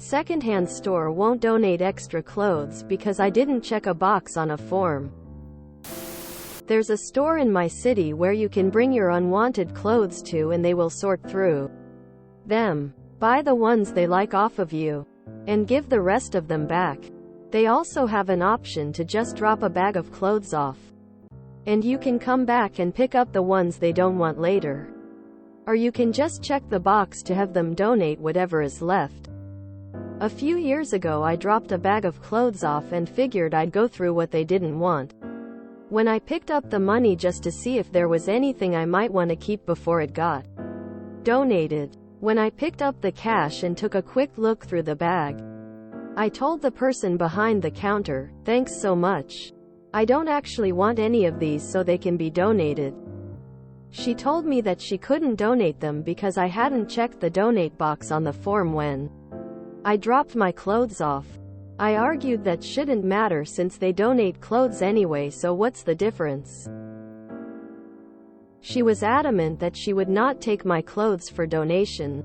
Secondhand store won't donate extra clothes because I didn't check a box on a form. There's a store in my city where you can bring your unwanted clothes to and they will sort through them, buy the ones they like off of you, and give the rest of them back. They also have an option to just drop a bag of clothes off, and you can come back and pick up the ones they don't want later. Or you can just check the box to have them donate whatever is left. A few years ago I dropped a bag of clothes off and figured I'd go through what they didn't want. When I picked up the money just to see if there was anything I might want to keep before it got donated. When I picked up the cash and took a quick look through the bag, I told the person behind the counter, "Thanks so much. I don't actually want any of these so they can be donated." She told me that she couldn't donate them because I hadn't checked the donate box on the form when I dropped my clothes off. I argued that shouldn't matter since they donate clothes anyway, so what's the difference? She was adamant that she would not take my clothes for donation.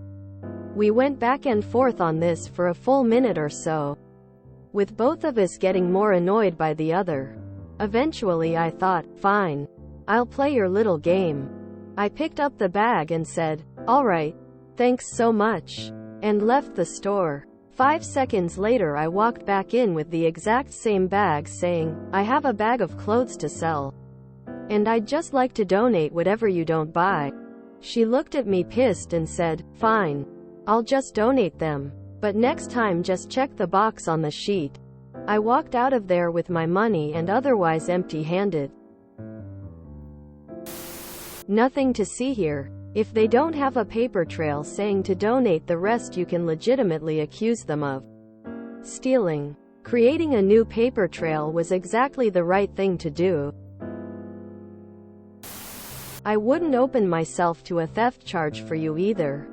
We went back and forth on this for a full minute or so, with both of us getting more annoyed by the other. Eventually I thought, fine, I'll play your little game. I picked up the bag and said, "Alright, thanks so much," and left the store. 5 seconds later I walked back in with the exact same bag saying, "I have a bag of clothes to sell, and I'd just like to donate whatever you don't buy." She looked at me pissed and said, "Fine, I'll just donate them. But next time just check the box on the sheet." I walked out of there with my money and otherwise empty-handed. Nothing to see here. If they don't have a paper trail saying to donate the rest, you can legitimately accuse them of stealing. Creating a new paper trail was exactly the right thing to do. I wouldn't open myself to a theft charge for you either.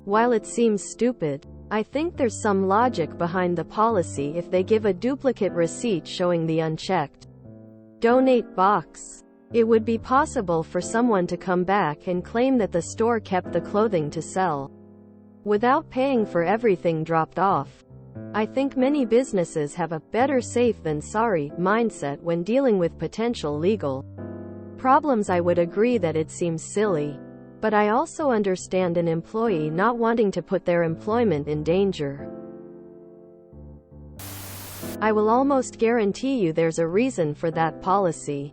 While it seems stupid, I think there's some logic behind the policy if they give a duplicate receipt showing the unchecked donate box. It would be possible for someone to come back and claim that the store kept the clothing to sell without paying for everything dropped off. I think many businesses have a better safe than sorry mindset when dealing with potential legal problems. I would agree that it seems silly, but I also understand an employee not wanting to put their employment in danger. I will almost guarantee you there's a reason for that policy.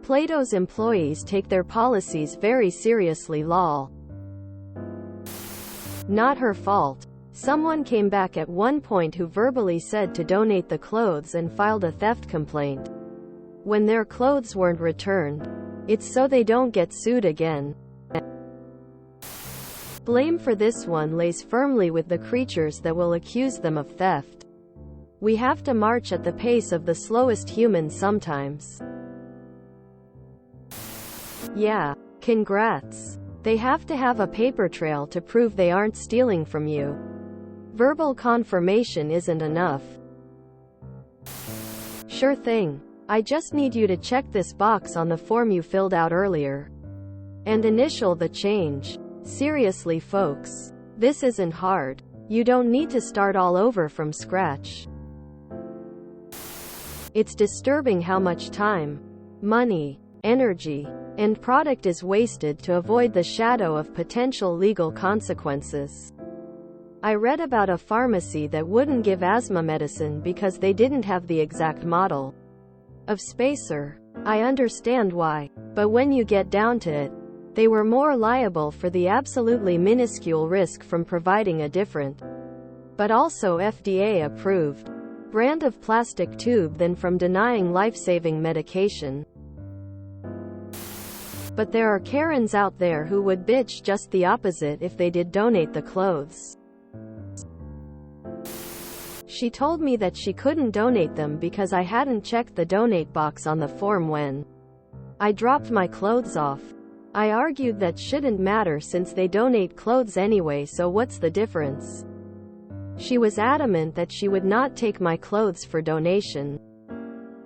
Plato's employees take their policies very seriously. Lol. Not her fault. Someone came back at one point who verbally said to donate the clothes and filed a theft complaint when their clothes weren't returned. It's so they don't get sued again. Blame for this one lays firmly with the creatures that will accuse them of theft. We have to march at the pace of the slowest human sometimes. Yeah, congrats. They have to have a paper trail to prove they aren't stealing from you. Verbal confirmation isn't enough. Sure thing. I just need you to check this box on the form you filled out earlier and initial the change. Seriously folks, this isn't hard. You don't need to start all over from scratch. It's disturbing how much time, money, energy, and product is wasted to avoid the shadow of potential legal consequences. I read about a pharmacy that wouldn't give asthma medicine because they didn't have the exact model of spacer. I understand why, but when you get down to it, they were more liable for the absolutely minuscule risk from providing a different, but also FDA-approved, brand of plastic tube than from denying life-saving medication. But there are Karens out there who would bitch just the opposite if they did donate the clothes. She told me that she couldn't donate them because I hadn't checked the donate box on the form when I dropped my clothes off. I argued that shouldn't matter since they donate clothes anyway, so what's the difference? She was adamant that she would not take my clothes for donation.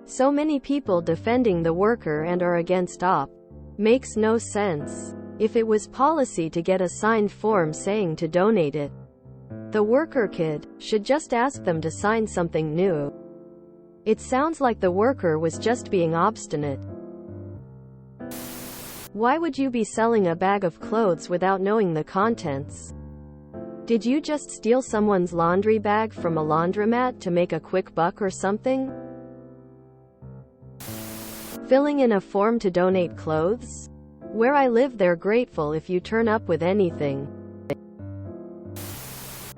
So many people defending the worker and are against op. Makes no sense. if it was policy to get a signed form saying to donate it, the worker kid should just ask them to sign something new. It sounds like the worker was just being obstinate. Why would you be selling a bag of clothes without knowing the contents? Did you just steal someone's laundry bag from a laundromat to make a quick buck or something? Filling in a form to donate clothes? Where I live, they're grateful if you turn up with anything.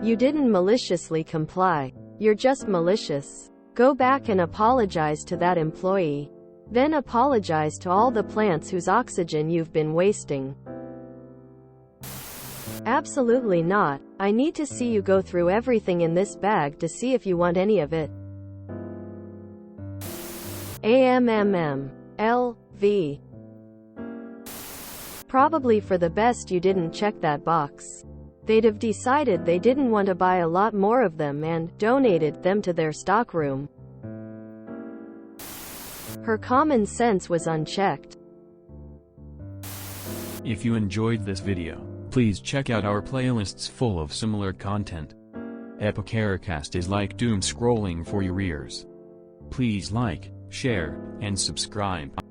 You didn't maliciously comply. You're just malicious. Go back and apologize to that employee. Then apologize to all the plants whose oxygen you've been wasting. Absolutely not. I need to see you go through everything in this bag to see if you want any of it. LV. Probably for the best you didn't check that box. They'd have decided they didn't want to buy a lot more of them and donated them to their stockroom. Her common sense was unchecked. If you enjoyed this video, please check out our playlists full of similar content. Epicaricast is like doom scrolling for your ears. Please like, share, and subscribe.